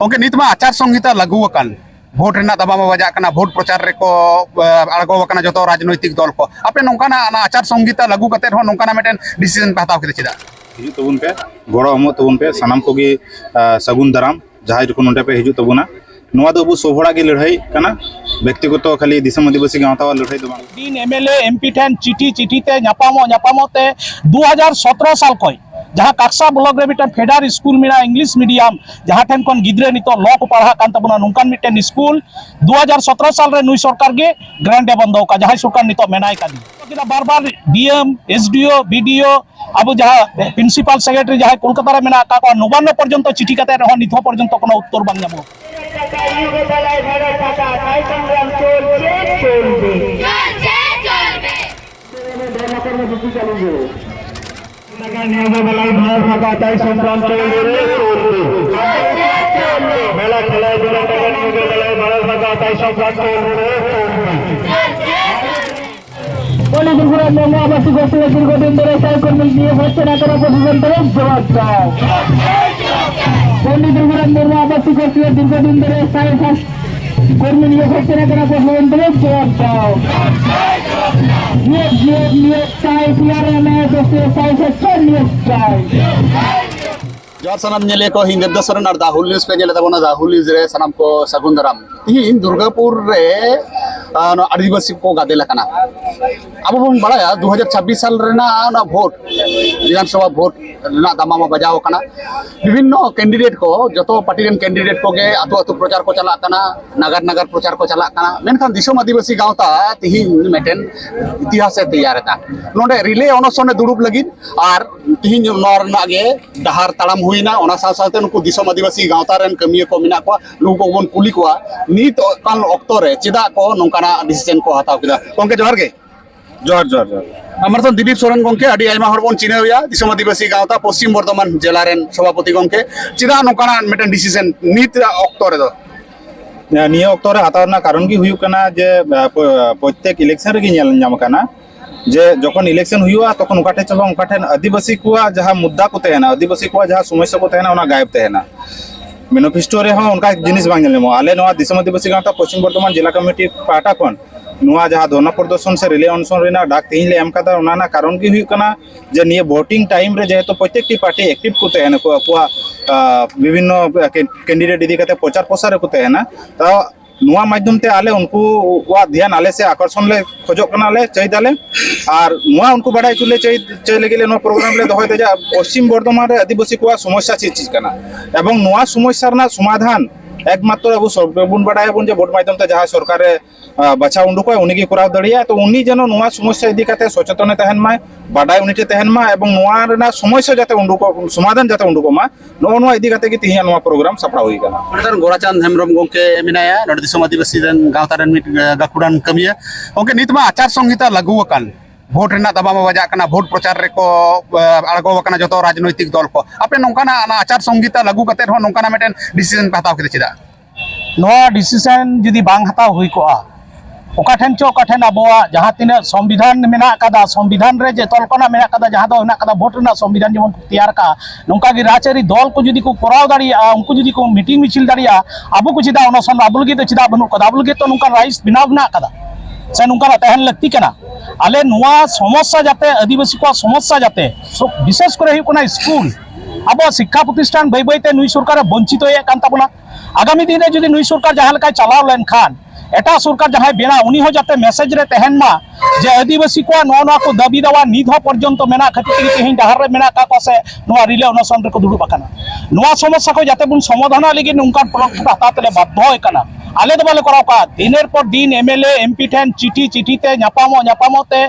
Okay नितमा आचार संहिता लागू अकान vote Raina दबामा बजाक कना भोट प्रचार रे को आड़गो वकना जतो राजनैतिक दल को आपे नोंकाना आचार संहिता लागू कते हो नोंकाना मेटेन डिसीजन पे हताव केते चिदा हिजु तबुन पे गड़ो हम तबुन पे सनाम कोगी सगुन दाराम जहां को नोंडे पे हिजु तबुना नोआ दो सोहड़ा की लड़ाई कना व्यक्तिगत खाली दिसम आदिवासी गांवता लड़ाई दो तीन एमएलए एमपी ठेन चिठी ते ᱧᱟᱯᱟᱢᱚᱛᱮ 2017 साल खय जहाँ काक्सा ब्लॉक रे मिटन फेडर स्कूल मेना इंग्लिश मीडियम जहाँ ठेन कोन गिद्रे नितो लॉ को पढ़ा कान तबना नोंकान मिटन स्कूल 2017 साल रे नुई सरकार गे ग्रांडे बंदो का जहाँ सरकार नितो मेनाय कादी किदा बार बार डीएम एसडीओ बीडीओ अब जहाँ प्रिंसिपल सेक्रेटरी जहाँ कोलकाता रे मेना का नवान्न पर्यंत चिठी काते रह नितो पर्यंत कोनो उत्तर बांग ᱧᱟᱢᱚᱜ जोर सनम नेले को हिंद दसरन और दाहुल न्यूज़ पे नेले तबना दाहुल न्यूज़ रे सनम को सगुन दाराम तीन दुर्गापुर रे आदिवासी को गादेला कना अब बन बड़ाया 2026 साल रेना ना वोट विधानसभा वोट ना दामामा बजाव कना विभिन्न कैंडिडेट को जतो पार्टी रेन कैंडिडेट को गे आतु आतु प्रचार को चला कना नगर नगर प्रचार को चला कना मेनखान दिसम आदिवासी गांवता तिहिन मेटेन इतिहास से तैयार था नोडे रिले अनसने दुड़ुब लगी और तिहिन नोर नागे डहार ताड़ाम हुईना ओना साथे नुकु दिसम आदिवासी गांवता रेन कमिया को मिना को नुकु को बन कुली को नित काल ऑक्टो रे चिदा को नोंकाना डिसीजन को हताव किदा कोंके जोहार गे जोर जोर जोर अमरसन दिलीप सोरेन गोंके अडी आयमा हर बन चिनेया दिसम आदिवासी गांवता पश्चिम बर्धमान जिला रेन सभापति गोंके चिदा नोंकाना मेटेन डिसीजन नित ऑक्टो रे दो निये ऑक्टो रे हतावना कारण की हुयु कना जे प्रत्येक इलेक्शन रे ᱧᱮᱞ ᱧᱟᱢ कना जे जखन इलेक्शन हुआ तखन उकाठे चलो उकाठे आदिवासी को जहां मुद्दा को तहना आदिवासी को जहां समस्या को तहना ओना गायब तहना मैनिफेस्टो रे हो उनका जिनिस बांग ᱧᱮᱞ आले नवा दिसम आदिवासी गांवता पश्चिम बर्धमान जिला कमिटी पाटा कोन नुआ जहां धरना प्रदर्शन से रिले अनशन रेना डाक तीन ले एम कदा ओना कारण की हुई कना जे निये वोटिंग टाइम रे जेहेतु प्रत्येक टी पार्टी एक्टिव को तहना को अपुआ विभिन्न कैंडिडेट इदी कते प्रचार प्रसार को तहना तो नुआ माध्यम ते आले उनको वा ध्यान आले से आकर्षण ले खोजो कना ले चाहिदाले और नुआ उनको बड़ाई चुले चाहिए लगे नो प्रोग्राम ले दोहय जा पश्चिम बर्धमान रे आदिवासी को समस्या चीज कना एवं नुआ समस्या ना समाधान एकमात्र अब सबन बड़ाय बन जे वोट माध्यम ते जहां सरकार बचा उंडुक उनी की कराव दड़िया तो उनी जनो नुआ समस्या इदी कते सचेतन तहन मा बाडाय उनीटे तहन मा एवं नुआ रेना समस्या जाते उंडुक समाधान जाते उंडुक मा नो नुआ इदी कते की तिहिया नुआ प्रोग्राम सपड़ा हुई कना मेटन गोराचांद हेमरम गोंके मिनाया नोड दिसम आदिवासी रेन गांवता रेन मिट गाकुडान कमिया ओके नितमा आचार संहिता लागू अकान भोट रेना दबामा बजाक कना भोट प्रचार रे को आड़गो वकना जतो राजनैतिक दल को आपे नोंकाना आचार संहिता लागू कते हो नोंकाना मेटेन डिसीजन पे हताव केते चिदा नोआ डिसीजन जुदी बांग हताव हुई को ओकाठेन चो ओकाठेन अबोआ जहाँ तीन संविधान मेना कदा संविधान रे जे तलकना मेना कदा जहाँ दो हेना कदा भोट रेना संविधान जेमन तैयार का नोंका गी राजआरी दल को जुदी को कराव दाड़िया उनको जुदी को मीटिंग मिचिल दाड़िया आबो को चिदा अनसन आबुल गे तो चिदा बनु कदा आबुल गे तो नोंका राइस बिना बना कदा से नोंका तहन लगती कना आले नुआ समस्या जाते आदिवासी को समस्या जाते विशेष करे हुई कोना स्कूल अब शिक्षा प्रतिष्ठान बै बैते नुई सरकार वंचित होए कान ताबना आगामी दिन रे जुदी नुई सरकार जहां लेका चलाव लेन खान एटा सरकार जहां बेना उनी हो जाते मैसेज रे तहन मा जे आदिवासी को नो को दाबी दवा निध पर्यंत मेना खातिर तेहिं डहार रे मेना का पासे नुआ रिले अनसन रे को दुडु बकाना नुआ समस्या को जाते बुन समाधान लगी नुका प्लॉट हतातले बाध्य होय कना आले तो बाले कराव का दिनेर पर दिन एमएलए एमपी ठेन चिठी ते ᱧᱟᱯᱟᱢᱚᱛᱮ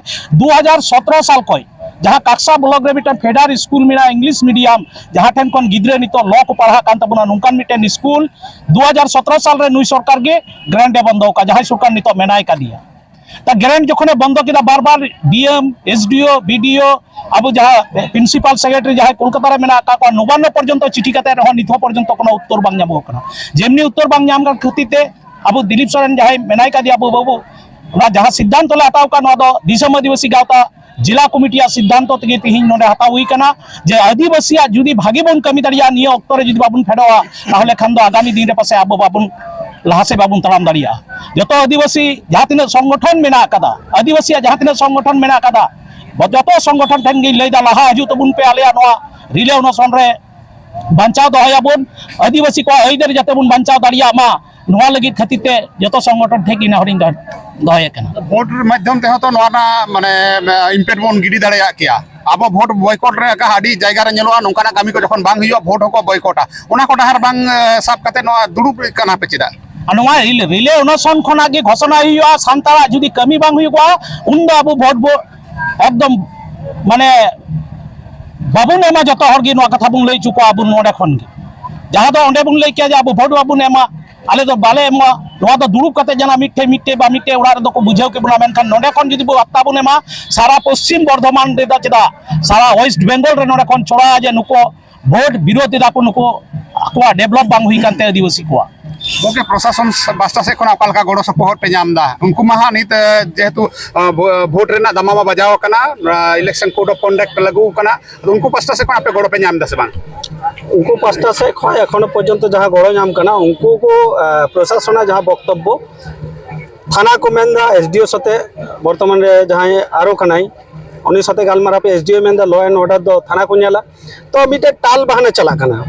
2017 साल खय जहाँ काक्सा ब्लॉक रे मिटन फेडर स्कूल मेना इंग्लिश मीडियम जहाँ ठेन कोन गिद्रे नितो लॉ को पढ़ा कान तबना नोंकान मिटन स्कूल 2017 साल रे नुई सरकार गे ग्रांडे बंदो का जहाँ सरकार नितो मेनाय कादिया ता ग्रांड जखने बंद किदा बार बार डीएम एसडीओ बीडीओ अब जहाँ प्रिंसिपल सेक्रेटरी जहाँ कोलकाता रे मेना का नवान्न पर्यंत चिठी कते रह नितो पर्यंत कोनो उत्तर बांग ᱧᱟᱢᱚᱜ कना जेमनी उत्तर बांग ᱧᱟᱢ का खतिते अब दिलीप सोरेन जहाँ मेनाय कादिया बाबू जहाँ सिद्धांत ले हताव का दिसम आदिवासी गावता जिला कमिटिया सिद्धांत तक तिहिन नोडे हता हुई कना जे आदिवासिया जुदी भागे बन कमी दाड़िया निया ऑक्टो रे जुदी बाबुन फेडोआ ताहले खान दो आगामी दिन रे पासे आबो बाबुन लाहासे बाबुन तड़ाम दाड़िया जतो आदिवासी जहाँ तिना संगठन मेना कदा आदिवासिया जहाँ तिना संगठन मेना कदा जतो संगठन ठेन गे लैदा लाहा हजू तबुन पे आलेया नोआ रिले ओनसन रे बांचाव दहायाबुन आदिवासी को आइदर जाते बुन बांचाव दाड़िया मा नोआ लगी खातिर ते जतो संगठन ठेक इन हरिन दहाय कना भोट माध्यम ते तो नोना माने इम्पैक्ट बन गिडी दाड़िया किया अब भोट बॉयकॉट रे का हाडी जायगा रे नेलोआ नोंकाना कमी को जखन बांग हुआ भोट को बॉयकॉटा ओना को डहार बांग साब कते नो दुड़ुब कना पे चिदा नोआ रिले ओनसन खना गे घोषणा हुआ सानतारा जुदी कमी बांग हुआ उन दो अब भोट बो एकदम माने बाबुन एमा जतो हर गे नोआ कथा बुन लई चुको अब नोडे खन गे जहां दो ओंडे बुन लई के अब भोट बाबुन एमा आले दो बाले एमा नोआ दो दुड़ुब कते जना मिट्टे मिट्टे बा मिट्टे उड़ा रे दो को बुझाव के बुना मेनखान नोडे खन जुदी बो अत्ता बुन एमा सारा पश्चिम बर्धमान रे दा चदा सारा वेस्ट बेंगल रे नोडे खन छोड़ा जे नुको भोट विरोधी दा को नुको अकवा डेवलप बांग हुई कानते आदिवासी को ओके प्रशासन बास्ता से कोना कालका गड़ो सपोर्ट पे नामदा उनको महा नित जेहेतु भोट रेना दमामा बजाव कना इलेक्शन कोड ऑफ कंडक्ट लागू कना उनको पास्ता से कोना पे गड़ो पे नामदा से बांग उनको पास्ता से खय एखोनो पर्यंत जहां गड़ो नाम कना उनको को प्रशासन जहां वक्तव्य थाना को मेंदा एसडीओ सते वर्तमान रे जहां आरो कनाई उनी सते गालमारा पे एसडीओ मेंदा लॉ एंड ऑर्डर दो थाना को नेला तो मिटे टाल बहाना चला कना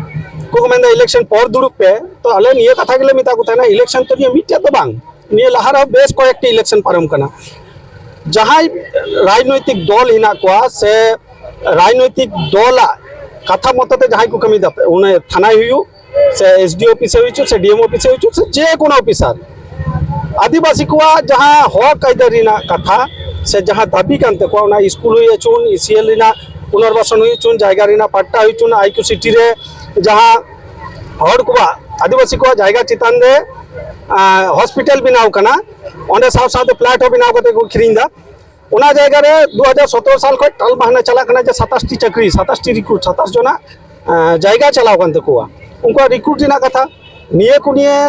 को मेंदा इलेक्शन पर दुड़ुप पे तो अले निये कथा गेले मिता को थाना इलेक्शन तो निये मिटे तो बांग निये लहारा बेस को एक इलेक्शन पारम कना जहां राजनैतिक दल हिना को से राजनैतिक दल कथा मतते जहां को कमी दापे उन्हें थाना हुई से एसडीओ ऑफिस हुई से डीएम ऑफिस हुई से जे कोनो ऑफिसर आदिवासी को जहां हक आइदारिना कथा से जहां दाबी कानते को ना स्कूल हुई चुन ईसीएल रिना पुनर्वासन हुई चुन जायगा रिना पट्टा हुई चुन आईक्यू सिटी रे जहां हर को आदिवासी को जायगा चितान रे हॉस्पिटल बनाव कना ओंडे साव साव फ्लैट हो बनाव कते को खिरिंदा ओना जायगा रे 2017 साल को टल बहाना चला कना जे 27 टी चाकरी 27 टी रिक्रूट 27 जना जायगा चलाव कानते को उनको रिक्रूट रिना कथा निये को निये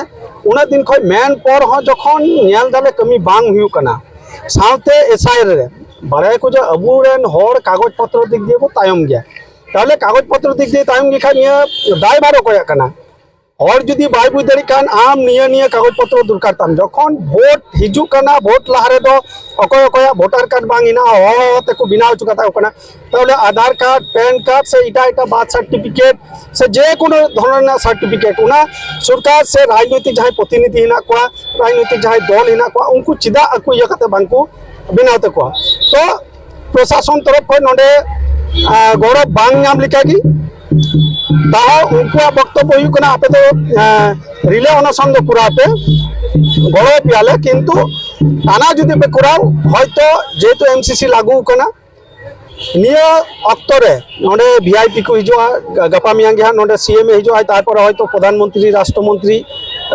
उना दिन खय मैन पर हो जखन नेल दाले कमी बांग हुई कना सावते एसआई रे बारे को जे अबुरेन होर कागज पत्र दिक दिए को तायम गया ताले कागज पत्र दिक दिए तायम गिखा निये दाय बारो कोया कना और जुदी बाय बुझ दाड़ी कान आम निये निये कागज पत्र दरकार ताम जखन भोट हिजु कना भोट लहारे दो अकोय अकोय वोटर कार्ड बांगिना होते को बिनाव चुकाता कना ताले आधार कार्ड पैन कार्ड से इटा इटा बात सर्टिफिकेट से जे कोनो धरना सर्टिफिकेट उना सरकार से राजनीतिक जहां प्रतिनिधि हिना को राजनीतिक जहां दल हिना को उनको चिदा अकु यकते बांकु बिनावते को तो प्रशासन तरफ खय नोडे गौरव बांग नाम लिखागी ताहो उनको वक्तव्य हुई कना आपे तो रिले अनशन दो पुराते गौरव पियाले किंतु ताना जुदी पे कुराव हयतो जेतु एमसीसी लागू कना निया अक्तरे नोडे वीआईपी को हिजुआ गपा मियांग हा नोडे सीएम हिजुआ तारपर हयतो प्रधानमंत्री राष्ट्रमंत्री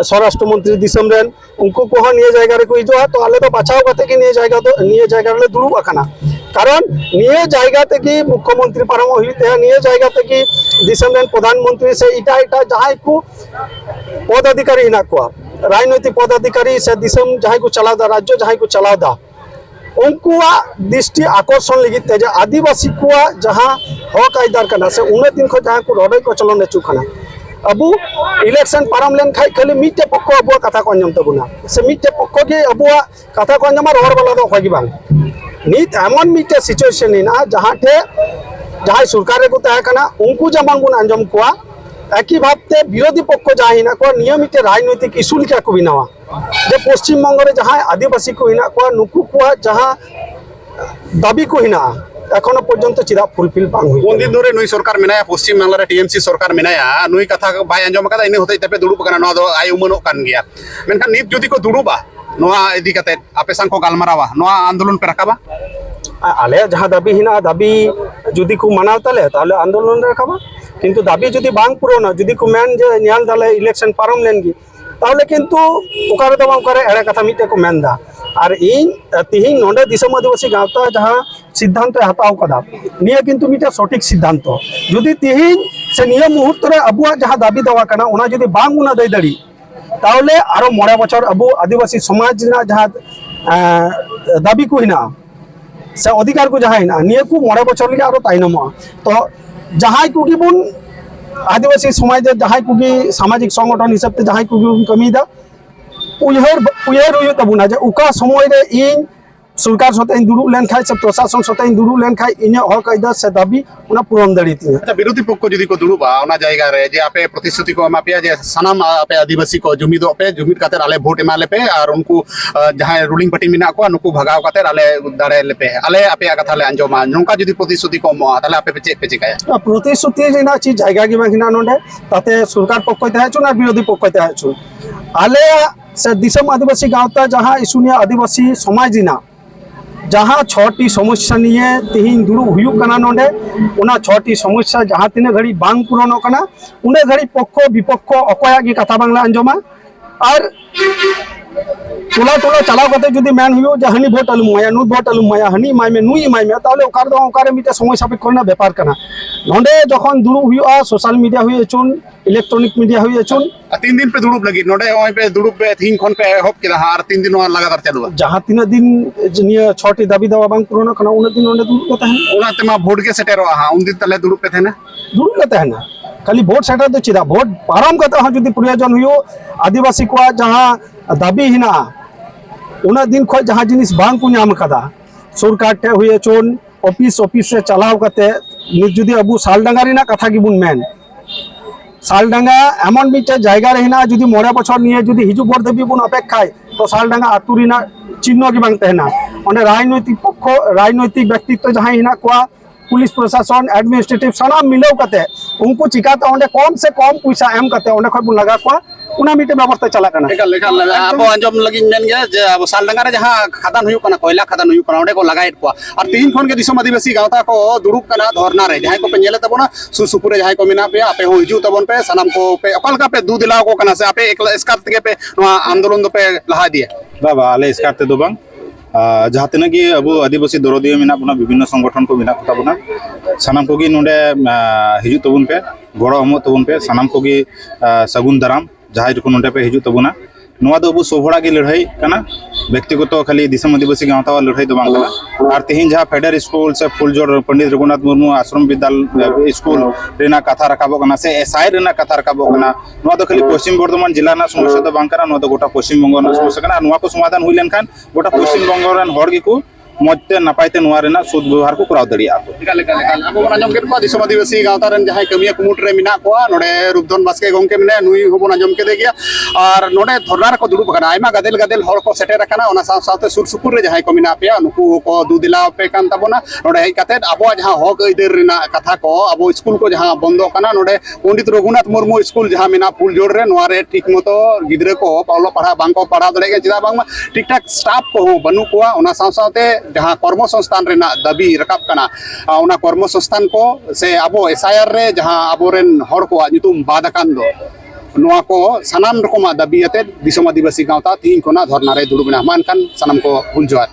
स्वराष्ट्र मंत्री दिसम रेन उनको को निये जायगा रे को हिजुआ तो आले तो बचाव कते कि निये जायगा रे दुरुब अकना कारण निये जायगा ते कि मुख्यमंत्री परम हुईते निये जायगा ते कि दिसम रेन प्रधानमंत्री से इटा इटा जहां को पदाधिकारी हिना को राजनैतिक पदाधिकारी से दिसम जहां को चलादा राज्य जहां को चलादा उनको दृष्टि आकर्षण लगी ते आदिवासी को जहां हक आइदार कना से उन्हें दिन को जहां को रडई को चलन चुकना अबु इलेक्शन पारम लेन खाई खाली मिटे पक्को अबुआ कथा को अंजम तबुना से मिटे पक्को के अबुआ कथा को अंजम रोड वाला दो खगी बांग नित एमन मिटे सिचुएशन हिना जहां थे जहां सरकार को तय कना उनको जमन गुण अंजम को একই ভাবতে বিরোধী পক্ষ যাই না কো নিয়মিত রাজনৈতিক ইস্যু লিখা কো বিনাওয়া যে পশ্চিম বঙ্গরে যাহা আদিবাসী কো হিনা কো নুকু কো যাহা দাবি কো হিনা এখনো পর্যন্ত চিরা ফুলফিল বাং হই কোন দিন ধরে নই সরকার মেনায়া পশ্চিম বাংলার টিএমসি সরকার মেনায়া নই কথা বাই আঞ্জম কাদা ইনি হতেই তাপে দুড়ুব কানা নো দো আই উমनो কান গিয়া মেনখান নিত যদি কো দুড়ুবা নোয়া ইদি কাতে আপে সাং কো গালমারাवा নোয়া আন্দোলন पे রাখাবা आले जहां दाबी हिना दाबी जुदी को मानाव ताले ताले आंदोलन रखाबा किंतु दाबी जुदी बांग पुरोना जुदी को मेन जे न्याल दाले इलेक्शन पारम लेनगी ताले किंतु ओकारे दमा ओकारे एड़े कथा मिटे को मेनदा और इन तिहिन नोडे दिसम आदिवासी गावता जहां सिद्धांत हताव कदा निया किंतु मिटे सठिक सिद्धांत जुदी तिहिन से निया मुहूर्त रे अबुआ जहां दाबी दवा कना ओना जुदी बांग उना दई दड़ी ताले आरो 9 बछर अबु आदिवासी समाज ना जहां दाबी को हिना से अधिकार को जहाँ हेना निया को 5 बछर लगे आरो ताइनमो तो जहाँ को बुन आदिवासी समाज जहाँ को सामाजिक संगठन हिसाब से जहाँ को कमीदा उयहर तबुना जे उका समय रे इन सरकार सते दुरुब लेन खाय से प्रशासन सते दुरुब लेन खाय इन हक आइदा से दाबी उना पूरण दाड़ी ती अच्छा विरोधी पक्ष जदि को दुरुबा ओना जायगा रे जे आपे प्रतिश्रुति को एमा पे जे सनाम आपे आदिवासी को जुमिदो पे जुमिद काते आले वोट एमा लेपे और उनको जहां रूलिंग पार्टी मिना को नुकु भगाव काते आले दाड़े लेपे आले आपे कथा ले अंजमा नोंका जदि प्रतिश्रुति को मो ताले आपे पे चिकाया प्रतिश्रुति जेना ची जायगा गे बाखिना नोंडे ताते सरकार पक्ष ते हाचु ना विरोधी पक्ष ते हाचु आले से दिसम आदिवासी गांवता जहां इसुनिया आदिवासी समाज दिना जहाँ 6टी समस्या निये तिहिन दुरुब हुयुक कना नोंडे उना 6टी समस्या जहाँ तिने घड़ी बांग पूरण कना उने घड़ी पक्ष विपक्ष अकया की कथा बांगला अंजमा और टोला टोला चलाव कते जुदी मैन हुयो जे हनी वोट अलु माया नु वोट अलु माया हनी माय में नुई माय में ताले ओकार दो ओकारे मिटे समय सापेक्ष करना व्यापार कना नोंडे जखन दुरुब हुयो सोशल मीडिया हुयो चुन इलेक्ट्रॉनिक मीडिया हुयो चुन 3 दिन पे दुरुब लगी नोंडे ओय पे दुरुब पे थीन खन पे होप के हार 3 दिन लगातार चलुआ जहाँ 3 दिन निया 6टी दाबी दावा बांग पूरण कना उन दिन नोंडे दुरुब कते हैं ओना तेमा वोट के सेटेरो हा उन दिन तले दुरुब पे थे ना दुरुब कते हैं खाली वोट सेटर तो चिदा वोट पारम कते हाँ जुदी प्रयोजन हुयो आदिवासी को जहाँ दाबी हिना उना दिन खो जहाँ जिनिस बांग को नाम कदा सरकार टे हुए चोन ऑफिस से चलाव कते नित जुदी अबु सालडांगा रिना कथा की बुन मेन सालडांगा एमन मिटे जायगा रहना जुदी 5 बछर निये जुदी हिजु भोर देबी बुन अपेक्षाय तो सालडांगा आतु रिना चिन्ह की बांग तहना ओने राजनैतिक पक्ष राजनैतिक व्यक्तित्व जहाँ हिना को पुलिस प्रशासन एडमिनिस्ट्रेटिव सारा मिलाव कते उनको चिकाते ओंडे कम से कम पैसा एम कते ओंडे खय बुन लगा को उना मिटे व्यवस्था चला कना एका लेखा अब अंजम लगी मेन गया जे अब सालडांगा रे जहां खदान हुयो कना कोयला खदान हुयो कना ओंडे को लगाइट को और 3 खन के दिसम आदिवासी गावता को दुरुब कना धरना रे जहां को पे नेले तबना सुसुपुरे जहां को मिना पे आपे हो हिजु तबन पे सनम को पे अकल का पे दू दिलाव को कना से आपे एक स्कार्ट के पे आंदोलन दो पे लहा दिए बाबा आले स्कार्ट दो बांग जहाँ तिना की अब आदिवासी दरदिया मेना बना विभिन्न संगठन को मेना ताबना सानाम को नोंडे हिजु तबन पे गड़ो हम तबन पे सानाम को सगुन दाराम जहाँ को नोंडे पे हिजु तबना नोआ दो अब सोहड़ा की लड़ाई कना व्यक्तिगत खाली दिसम आदिवासी गांवता लड़ाई दो बांग कना और तेहिन जहाँ फेडर स्कूल से फुलजोर पंडित रघुनाथ मुर्मू आश्रम विद्यालय स्कूल रेना कथा रखाबो कना से एसआई रेना कथा रखाबो कना नोआ दो खाली पश्चिम बर्धमान जिला ना समस्या दो बांग कना नोआ दो गोटा पश्चिम बंग ना समस्या कना नोआ को समाधान हुई लेन खान गोटा पश्चिम बंग रन हर गी को मजते नपायते नोआ रेना सुद व्यवहार को कराव दड़िया को अब बना जम के को दिसम आदिवासी गावता रन जहां कमिया कुमुट रे मिना को नोडे रूपधन बास्के गोंके मिने नुई हो बना जम के दे गया और नोडे धरना को दुरुब कना आयमा गदेल गदेल हर को सेटेर कना ओना साथ साथ सुर सुपुर रे जहां को मिना पे नुकु को दू दिला पे कान तबना नोडे हे काते अबो जहां हक इधर रिना कथा को अबो स्कूल को जहां बंदो कना नोडे पंडित रघुनाथ मुर्मू स्कूल जहां मिना फुल जोड़ रे नोआ रे ठीक मतो गिद्रे को पावलो पढ़ा बांग को पढ़ा दले के जिदा बांग ठीक ठाक स्टाफ को बनु को ओना साथ साथ जहां कर्म संस्थान रेना दाबी रकाब कना ओना कर्म संस्थान को से अबो एसआईआर रे जहां अबोरेन हर को नितुम बादकान दो नोआ को सनाम रकमा दाबी अते दिसम आदिवासी गावता 3 कोना धरना रे दुरुबना मानकान सनाम को हुल जोहार।